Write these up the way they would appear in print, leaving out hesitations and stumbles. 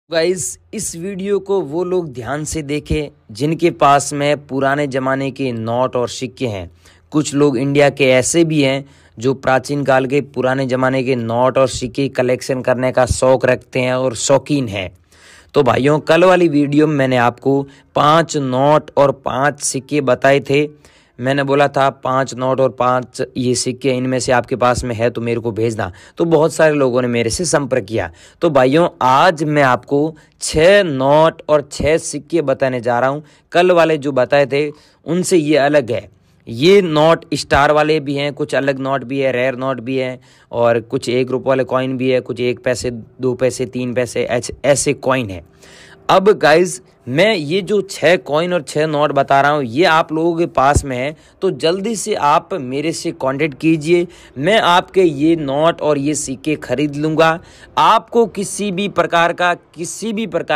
Guys, इस video को वो लोग ध्यान से देखें जिनके पास में पुराने ज़माने के नोट और सिक्के हैं। कुछ लोग इंडिया के ऐसे भी हैं जो प्राचीन काल के पुराने ज़माने के नोट और सिक्के कलेक्शन करने का शौक़ रखते हैं और शौकीन हैं। तो भाइयों, कल वाली वीडियो में मैंने आपको 5 नोट और 5 सिक्के बताए थे। मैंने बोला था 5 नोट और 5 ये सिक्के इनमें से आपके पास में है तो मेरे को भेजना। तो बहुत सारे लोगों ने मेरे से संपर्क किया। तो भाइयों, आज मैं आपको 6 नोट और 6 सिक्के बताने जा रहा हूँ। कल वाले जो बताए थे उनसे ये अलग है। ये नोट स्टार वाले भी हैं, कुछ अलग नोट भी है, रेयर नोट भी है और कुछ 1 रुपये वाले कॉइन भी है, कुछ 1 पैसे 2 पैसे 3 पैसे ऐसे कॉइन है। अब गाइज, मैं ये जो 6 कॉइन और 6 नोट बता रहा हूँ ये आप लोगों के पास में है तो जल्दी से आप मेरे से कांटेक्ट कीजिए। मैं आपके ये नोट और ये सिक्के खरीद लूँगा। आपको किसी भी प्रकार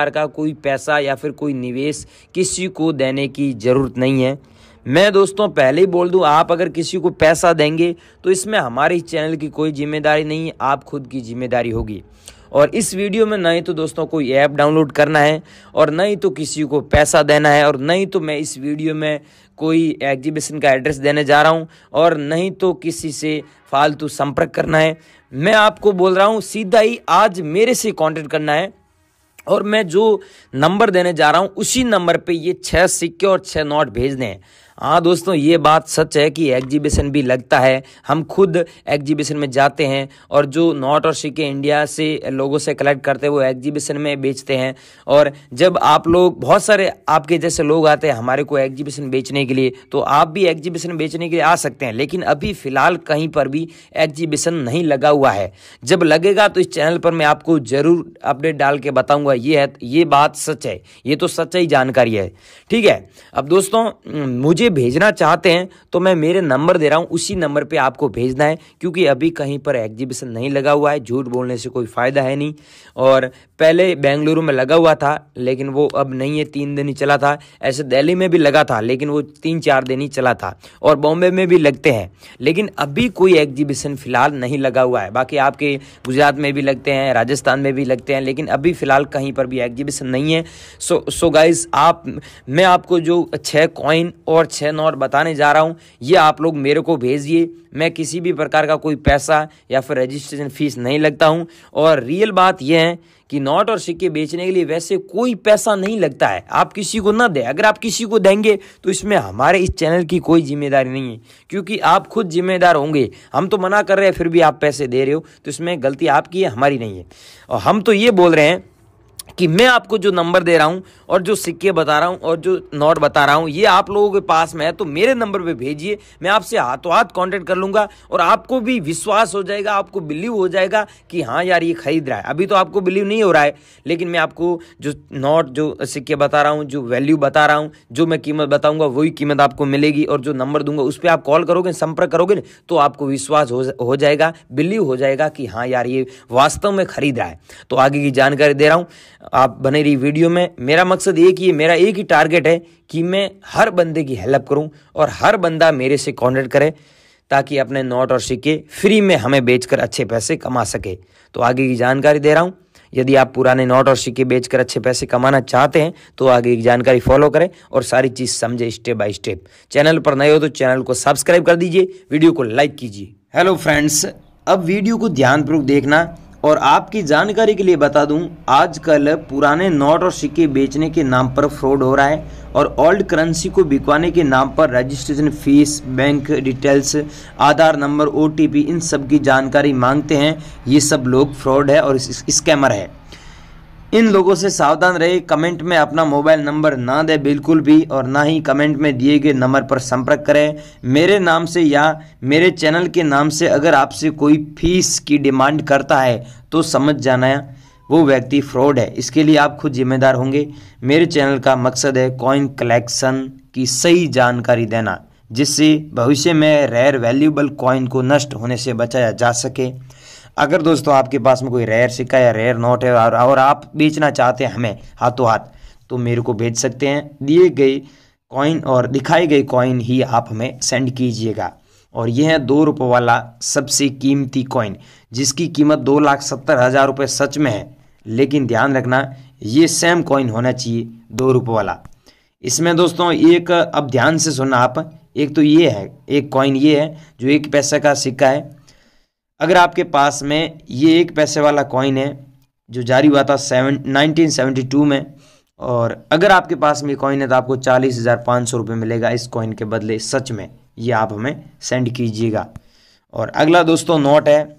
का कोई पैसा या फिर कोई निवेश किसी को देने की ज़रूरत नहीं है। मैं दोस्तों पहले ही बोल दूं, आप अगर किसी को पैसा देंगे तो इसमें हमारे चैनल की कोई जिम्मेदारी नहीं है, आप खुद की जिम्मेदारी होगी। और इस वीडियो में नहीं तो दोस्तों कोई ऐप डाउनलोड करना है और नहीं तो किसी को पैसा देना है और नहीं तो मैं इस वीडियो में कोई एग्जीबिशन का एड्रेस देने जा रहा हूं और नहीं तो किसी से फालतू संपर्क करना है। मैं आपको बोल रहा हूं सीधा ही आज मेरे से कांटेक्ट करना है और मैं जो नंबर देने जा रहा हूं उसी नंबर पे ये 6 सिक्के और 6 नोट भेजने हैं। हाँ दोस्तों, ये बात सच है कि एग्जीबिशन भी लगता है। हम खुद एग्जीबिशन में जाते हैं और जो नोट और सिक्के इंडिया से लोगों से कलेक्ट करते हैं वो एग्जीबिशन में बेचते हैं। और जब आप लोग, बहुत सारे आपके जैसे लोग आते हैं हमारे को एग्जीबिशन बेचने के लिए, तो आप भी एग्जीबिशन बेचने के लिए आ सकते हैं। लेकिन अभी फ़िलहाल कहीं पर भी एग्जीबिशन नहीं लगा हुआ है। जब लगेगा तो इस चैनल पर मैं आपको ज़रूर अपडेट डाल के बताऊँगा। ये बात सच है, ये तो सच्चाई जानकारी है। ठीक है। अब दोस्तों, मुझे भेजना चाहते हैं तो मैं मेरे नंबर दे रहा हूं, उसी नंबर पे आपको भेजना है क्योंकि अभी कहीं पर एग्जीबिशन नहीं लगा हुआ है। झूठ बोलने से कोई फ़ायदा है नहीं। और पहले बेंगलुरु में लगा हुआ था लेकिन वो अब नहीं है, 3 दिन ही चला था। ऐसे दिल्ली में भी लगा था लेकिन वो 3-4 दिन ही चला था और बॉम्बे में भी लगते हैं लेकिन अभी कोई एग्जीबिशन फ़िलहाल नहीं लगा हुआ है। बाकी आपके गुजरात में भी लगते हैं, राजस्थान में भी लगते हैं, लेकिन अभी फ़िलहाल कहीं पर भी एग्जीबिशन नहीं है। सो गाइस, मैं आपको जो 6 कॉइन और 6 नोट बताने जा रहा हूं ये आप लोग मेरे को भेजिए। मैं किसी भी प्रकार का कोई पैसा या फिर रजिस्ट्रेशन फीस नहीं लगता हूं। और रियल बात यह है कि नोट और सिक्के बेचने के लिए वैसे कोई पैसा नहीं लगता है। आप किसी को ना दें, अगर आप किसी को देंगे तो इसमें हमारे इस चैनल की कोई जिम्मेदारी नहीं है क्योंकि आप खुद जिम्मेदार होंगे। हम तो मना कर रहे हैं फिर भी आप पैसे दे रहे हो तो इसमें गलती आपकी है, हमारी नहीं है। और हम तो ये बोल रहे हैं कि मैं आपको जो नंबर दे रहा हूं और जो सिक्के बता रहा हूं और जो नोट बता रहा हूं ये आप लोगों के पास में है तो मेरे नंबर पे भेजिए। मैं आपसे हाथों हाथ कांटेक्ट कर लूंगा और आपको भी विश्वास हो जाएगा, आपको बिलीव हो जाएगा कि हाँ यार ये खरीद रहा है। अभी तो आपको बिलीव नहीं हो रहा है लेकिन मैं आपको जो नोट, जो सिक्के बता रहा हूँ, जो वैल्यू बता रहा हूँ, जो मैं कीमत बताऊँगा वही कीमत आपको मिलेगी। और जो नंबर दूंगा उस पर आप कॉल करोगे, संपर्क करोगे तो आपको विश्वास हो जाएगा, बिलीव हो जाएगा कि हाँ यार ये वास्तव में खरीद रहा है। तो आगे की जानकारी दे रहा हूँ, आप बने रही वीडियो में। मेरा मकसद एक ही है, मेरा एक ही टारगेट है कि मैं हर बंदे की हेल्प करूं और हर बंदा मेरे से कांटेक्ट करे ताकि अपने नोट और सिक्के फ्री में हमें बेचकर अच्छे पैसे कमा सके। तो आगे की जानकारी दे रहा हूं। यदि आप पुराने नोट और सिक्के बेचकर अच्छे पैसे कमाना चाहते हैं तो आगे की जानकारी फॉलो करें और सारी चीज़ समझे स्टेप बाय स्टेप। चैनल पर नए हो तो चैनल को सब्सक्राइब कर दीजिए, वीडियो को लाइक कीजिए। हेलो फ्रेंड्स, अब वीडियो को ध्यानपूर्वक देखना। और आपकी जानकारी के लिए बता दूं, आजकल पुराने नोट और सिक्के बेचने के नाम पर फ्रॉड हो रहा है और ओल्ड करेंसी को बिकवाने के नाम पर रजिस्ट्रेशन फीस, बैंक डिटेल्स, आधार नंबर, ओटीपी, इन सब की जानकारी मांगते हैं। ये सब लोग फ्रॉड है और स्कैमर है। इन लोगों से सावधान रहे। कमेंट में अपना मोबाइल नंबर ना दे बिल्कुल भी, और ना ही कमेंट में दिए गए नंबर पर संपर्क करें। मेरे नाम से या मेरे चैनल के नाम से अगर आपसे कोई फीस की डिमांड करता है तो समझ जाना वो व्यक्ति फ्रॉड है। इसके लिए आप खुद जिम्मेदार होंगे। मेरे चैनल का मकसद है कॉइन कलेक्शन की सही जानकारी देना, जिससे भविष्य में रेयर वैल्यूएबल कॉइन को नष्ट होने से बचाया जा सके। अगर दोस्तों आपके पास में कोई रेयर सिक्का या रेयर नोट है और आप बेचना चाहते हैं हमें हाथों हाथ तो मेरे को भेज सकते हैं। दिए गए कॉइन और दिखाए गए कॉइन ही आप हमें सेंड कीजिएगा। और यह है 2 रुपये वाला सबसे कीमती कॉइन जिसकी कीमत 2,70,000 रुपये सच में है, लेकिन ध्यान रखना ये सेम कॉइन होना चाहिए 2 रुपये वाला। इसमें दोस्तों एक, अब ध्यान से सुनना आप, एक तो ये है, एक कॉइन ये है जो 1 पैसे का सिक्का है। अगर आपके पास में ये 1 पैसे वाला कॉइन है जो जारी हुआ था 1972 में, और अगर आपके पास में कॉइन है तो आपको 40,500 रुपये मिलेगा इस कॉइन के बदले। सच में ये आप हमें सेंड कीजिएगा। और अगला दोस्तों नोट है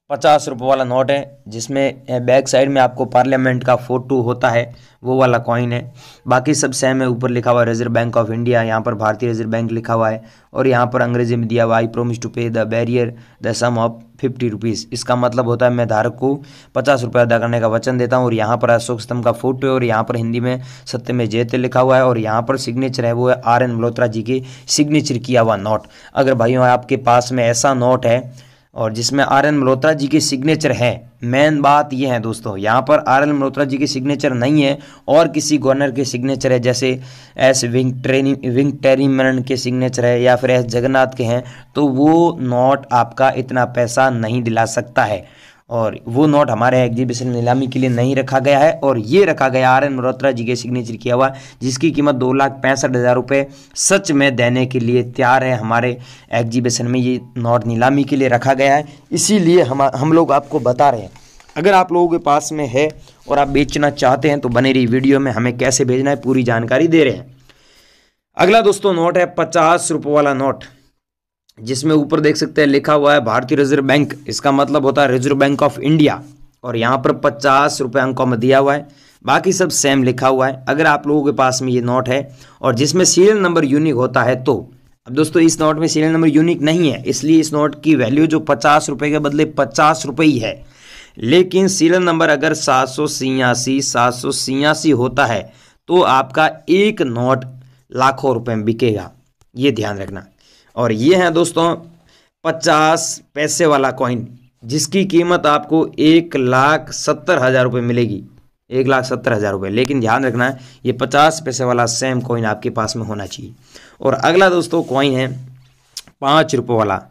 50 रुपये वाला नोट है, जिसमें बैक साइड में आपको पार्लियामेंट का फोटो होता है, वो वाला कॉइन है। बाकी सब सेम है। ऊपर लिखा हुआ है रिजर्व बैंक ऑफ इंडिया, यहाँ पर भारतीय रिजर्व बैंक लिखा हुआ है, और यहाँ पर अंग्रेजी में दिया हुआ I promise to pay the bearer the sum of 50 rupees. इसका मतलब होता है मैं धारक को 50 रुपये अदा करने का वचन देता हूँ। और यहाँ पर अशोक स्तंभ का फोटो है, और यहाँ पर हिंदी में सत्यमेव जयते लिखा हुआ है, और यहाँ पर सिग्नेचर है वो है RN मल्होत्रा जी के सिग्नेचर किया हुआ नोट। अगर भाइयों आपके पास में ऐसा नोट है और जिसमें RN मल्होत्रा जी के सिग्नेचर है, मेन बात ये है दोस्तों, यहाँ पर RN मल्होत्रा जी के सिग्नेचर नहीं है और किसी गवर्नर के सिग्नेचर है, जैसे एस वेंकटेरिमन के सिग्नेचर है या फिर एस जगन्नाथ के हैं, तो वो नोट आपका इतना पैसा नहीं दिला सकता है। और वो नोट हमारे एग्जीबिशन नीलामी के लिए नहीं रखा गया है, और ये रखा गया RN मल्होत्रा जी के सिग्नेचर किया हुआ, जिसकी कीमत 2,65,000 रुपये सच में देने के लिए तैयार है। हमारे एग्जीबिशन में ये नोट नीलामी के लिए रखा गया है, इसीलिए हम लोग आपको बता रहे हैं। अगर आप लोगों के पास में है और आप बेचना चाहते हैं तो बने रही वीडियो में, हमें कैसे भेजना है पूरी जानकारी दे रहे हैं। अगला दोस्तों नोट है 50 रुपये वाला नोट, जिसमें ऊपर देख सकते हैं लिखा हुआ है भारतीय रिजर्व बैंक। इसका मतलब होता है रिजर्व बैंक ऑफ इंडिया, और यहाँ पर 50 रुपये अंकों में दिया हुआ है, बाकी सब सेम लिखा हुआ है। अगर आप लोगों के पास में ये नोट है और जिसमें सीरियल नंबर यूनिक होता है, तो अब दोस्तों इस नोट में सीरियल नंबर यूनिक नहीं है, इसलिए इस नोट की वैल्यू जो 50 रुपये के बदले 50 रुपये ही है। लेकिन सीरियल नंबर अगर 786 होता है तो आपका एक नोट लाखों रुपए में बिकेगा, ये ध्यान रखना। और ये है दोस्तों 50 पैसे वाला कॉइन, जिसकी कीमत आपको 1,70,000 रुपये मिलेगी, 1,70,000 रुपये। लेकिन ध्यान रखना है ये 50 पैसे वाला सेम कॉइन आपके पास में होना चाहिए। और अगला दोस्तों कॉइन है 5 रुपये वाला।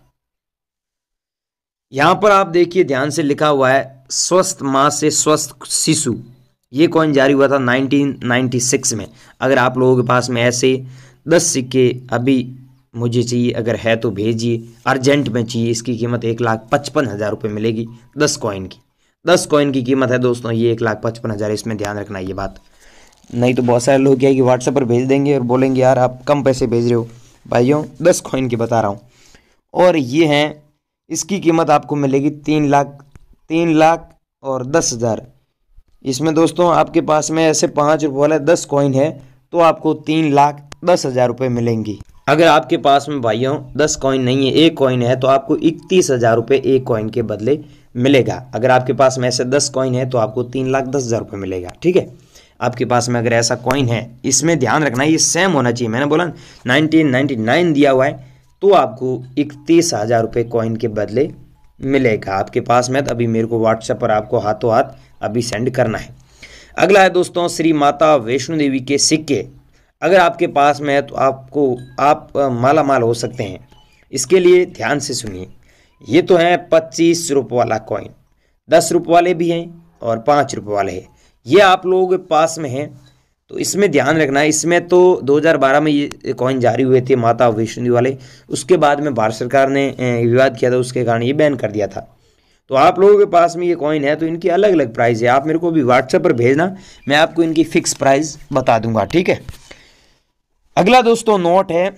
यहाँ पर आप देखिए ध्यान से लिखा हुआ है स्वस्थ माँ से स्वस्थ शिशु। ये कॉइन जारी हुआ था 1996 में। अगर आप लोगों के पास में ऐसे 10 सिक्के अभी मुझे चाहिए, अगर है तो भेजिए, अर्जेंट में चाहिए। इसकी कीमत 1,55,000 रुपये मिलेगी 10 कॉइन की। 10 कॉइन की कीमत है दोस्तों ये 1,55,000। इसमें ध्यान रखना ये बात, नहीं तो बहुत सारे लोग क्या है कि व्हाट्सएप पर भेज देंगे और बोलेंगे यार आप कम पैसे भेज रहे हो। भाइयों 10 कॉइन की बता रहा हूँ। और ये हैं, इसकी कीमत आपको मिलेगी 3,10,000। इसमें दोस्तों आपके पास में ऐसे 5 रुपये वाला 10 कॉइन है तो आपको 3,10,000 रुपये मिलेंगी। अगर आपके पास में भाइयों 10 कॉइन नहीं है, एक कॉइन है, तो आपको 31,000 रुपये एक कॉइन के बदले मिलेगा। अगर आपके पास में ऐसे 10 कॉइन है तो आपको 3,10,000 रुपये मिलेगा। ठीक है, आपके पास में अगर ऐसा कॉइन है, इसमें ध्यान रखना ये सेम होना चाहिए। मैंने बोला 1999 दिया हुआ है तो आपको 31,000 रुपये कॉइन के बदले मिलेगा। आपके पास में तो अभी मेरे को व्हाट्सएप पर आपको हाथों हाथ अभी सेंड करना है। अगला है दोस्तों श्री माता वैष्णो देवी के सिक्के। अगर आपके पास में है तो आप माला माल हो सकते हैं। इसके लिए ध्यान से सुनिए, ये तो है 25 रुपये वाला कॉइन, 10 रुपये वाले भी हैं और 5 रुपये वाले हैं। ये आप लोगों के पास में है तो इसमें ध्यान रखना है। इसमें तो 2012 में ये कॉइन जारी हुए थे माता वैष्णो देवी वाले, उसके बाद में भारत सरकार ने विवाद किया था, उसके कारण ये बैन कर दिया था। तो आप लोगों के पास में ये कॉइन है तो इनकी अलग अलग प्राइस है। आप मेरे को भी व्हाट्सएप पर भेजना, मैं आपको इनकी फिक्स प्राइस बता दूंगा। ठीक है, अगला दोस्तों नोट है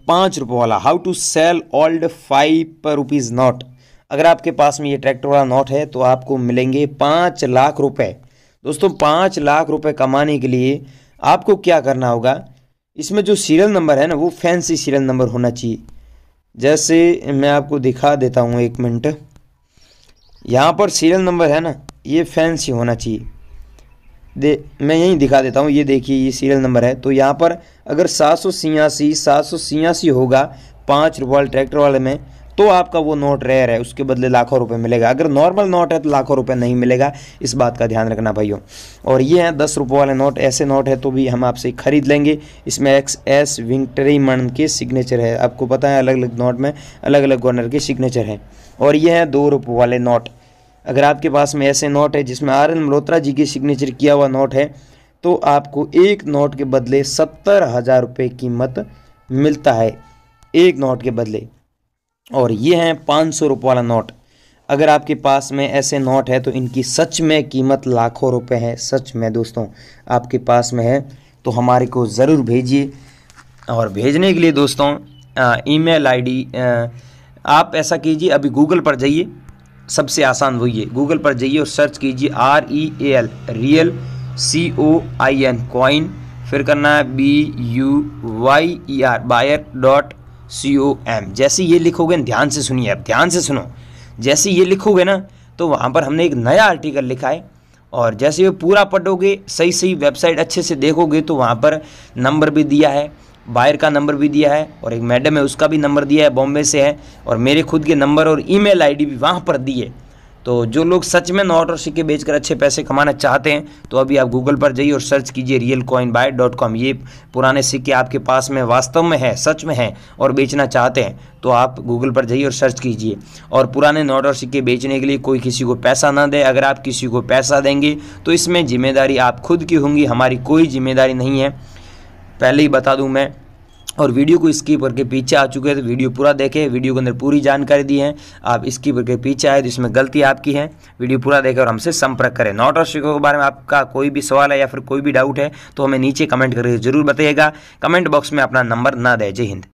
5 रुपये वाला, how to sell old 5 rupees note. अगर आपके पास में ये ट्रैक्टर वाला नोट है तो आपको मिलेंगे 5 लाख रुपए। दोस्तों 5 लाख रुपए कमाने के लिए आपको क्या करना होगा, इसमें जो सीरियल नंबर है ना वो फैंसी सीरियल नंबर होना चाहिए। जैसे मैं आपको दिखा देता हूँ, 1 मिनट। यहाँ पर सीरियल नंबर है ना ये फैंसी होना चाहिए। मैं यहीं दिखा देता हूँ, ये देखिए ये सीरियल नंबर है। तो यहाँ पर अगर 786 होगा 5 रुपये वाले ट्रैक्टर वाले में, तो आपका वो नोट रेयर है, उसके बदले लाखों रुपए मिलेगा। अगर नॉर्मल नोट है तो लाखों रुपए नहीं मिलेगा, इस बात का ध्यान रखना भाइयों। और ये हैं 10 रुपये वाले नोट, ऐसे नोट है तो भी हम आपसे खरीद लेंगे। इसमें एस वेंकटेरिमन के सिग्नेचर है, आपको पता है अलग अलग नोट में अलग अलग गवर्नर के सिग्नेचर हैं। और ये हैं 2 रुपये वाले नोट, अगर आपके पास में ऐसे नोट है जिसमें आर.एन. मल्होत्रा जी की सिग्नेचर किया हुआ नोट है तो आपको एक नोट के बदले 70,000 रुपये कीमत मिलता है, एक नोट के बदले। और ये हैं 500 रुपये वाला नोट। अगर आपके पास में ऐसे नोट है तो इनकी सच में कीमत लाखों रुपए है। सच में दोस्तों आपके पास में है तो हमारे को ज़रूर भेजिए। और भेजने के लिए दोस्तों ईमेल आईडी आप ऐसा कीजिए, अभी गूगल पर जाइए, सबसे आसान वही है, गूगल पर जाइए और सर्च कीजिए REAL रियल COIN कॉइन, फिर करना है BUYER buyer.com। जैसे ये लिखोगे, ध्यान से सुनिए, अब ध्यान से सुनो, जैसे ये लिखोगे ना तो वहाँ पर हमने एक नया आर्टिकल लिखा है, और जैसे ये पूरा पढ़ोगे, सही सही वेबसाइट अच्छे से देखोगे तो वहाँ पर नंबर भी दिया है, बायर का नंबर भी दिया है, और एक मैडम है उसका भी नंबर दिया है, बॉम्बे से है, और मेरे खुद के नंबर और ईमेल आईडी भी वहाँ पर दिए। तो जो लोग सच में नोट और सिक्के बेचकर अच्छे पैसे कमाना चाहते हैं तो अभी आप गूगल पर जाइए और सर्च कीजिए realcoinbuyer.com। ये पुराने सिक्के आपके पास में वास्तव में है, सच में है, और बेचना चाहते हैं तो आप गूगल पर जाइए और सर्च कीजिए। और पुराने नोट और सिक्के बेचने के लिए कोई किसी को पैसा ना दे। अगर आप किसी को पैसा देंगे तो इसमें जिम्मेदारी आप खुद की होंगी, हमारी कोई जिम्मेदारी नहीं है, पहले ही बता दूं मैं। और वीडियो को स्किप करके पीछे आ चुके हैं तो वीडियो पूरा देखें, वीडियो के अंदर पूरी जानकारी दी है। आप स्किप करके पीछे आए तो इसमें गलती आपकी है। वीडियो पूरा देखें और हमसे संपर्क करें। नोट और सिक्कों के बारे में आपका कोई भी सवाल है या फिर कोई भी डाउट है तो हमें नीचे कमेंट करके जरूर बताइएगा। कमेंट बॉक्स में अपना नंबर ना दें। जय हिंद।